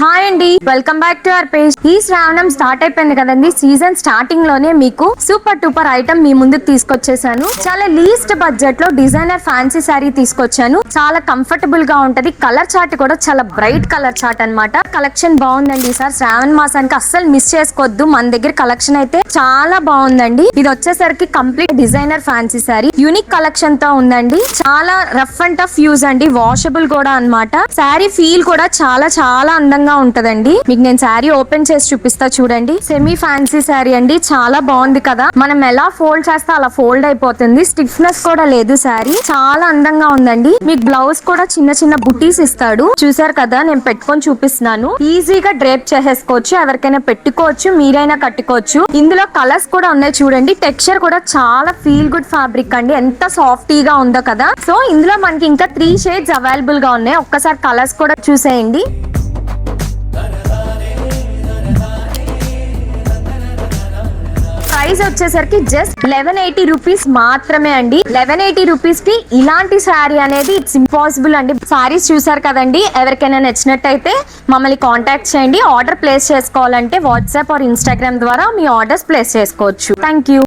Hi అండి, welcome back to our page. ఈ శ్రావణం స్టార్ట్ అయిపోయింది కదండి. సీజన్ స్టార్టింగ్ లోనే మీకు సూపర్ టూపర్ ఐటమ్ మీ ముందుకు తీసుకొచ్చేసాను. చాలా లీస్ట్ బడ్జెట్ లో డిజైనర్ ఫ్యాన్సీ శారీ తీసుకొచ్చాను. చాలా కంఫర్టబుల్ గా ఉంటది. కలర్ చార్ట్ కూడా చాలా బ్రైట్ కలర్ చార్ట్ అన్నమాట. కలెక్షన్ బాగుందండి. సార్ శ్రావణ మాసానికి అస్సలు మిస్ చేసుకోవద్దు. మన దగ్గర కలెక్షన్ అయితే చాలా బాగుందండి. ఇది వచ్చేసరికి complete designer fancy sari unique collection తో ఉందండి. చాలా రఫ్ అండ్ టఫ్ యూజ్ అండి, వాషబుల్ కూడా అన్నమాట. శారీ ఫీల్ కూడా చాలా చాలా అందంగా ఉంటదండి. మీకు నేను శారీ ఓపెన్ చేసి చూపిస్తా చూడండి. సెమీ ఫ్యాన్సీ శారీ అండి, చాలా బాగుంది కదా. మనం ఎలా ఫోల్డ్ చేస్తే అలా ఫోల్డ్ అయిపోతుంది. స్టిఫ్నెస్ కూడా లేదు. శారీ చాలా అందంగా ఉందండి. మీకు బ్లౌజ్ కూడా చిన్న చిన్న బుటీస్ ఇస్తాడు. చూసారు కదా, నేను పెట్టుకొని చూపిస్తున్నాను. ఈజీగా డ్రేప్ చేసేసుకోవచ్చు. ఎవరికైనా పెట్టుకోవచ్చు, మీరైనా కట్టుకోవచ్చు. ఇందులో కలర్స్ కూడా ఉన్నాయి చూడండి. టెక్స్చర్ కూడా చాలా ఫీల్ గుడ్ ఫ్యాబ్రిక్ అండి. ఎంత సాఫ్టీగా ఉందో కదా. సో ఇందులో మనకి ఇంకా 3 షేడ్స్ అవైలబుల్ గా ఉన్నాయి. ఒక్కసారి కలర్స్ కూడా చూసేయండి. ప్రైస్ వచ్చేసరికి జస్ట్ 1180 రూపీస్ మాత్రమే అండి. 1180 రూపీస్ కి ఇలాంటి శారీ అనేది ఇట్స్ ఇంపాసిబుల్ అండి. శారీస్ చూసారు కదండి. ఎవరికైనా నచ్చినట్టయితే మమ్మల్ని కాంటాక్ట్ చేయండి. ఆర్డర్ ప్లేస్ చేసుకోవాలంటే వాట్సాప్ ఆర్ ఇన్స్టాగ్రామ్ ద్వారా మీ ఆర్డర్స్ ప్లేస్ చేసుకోవచ్చు. Thank you.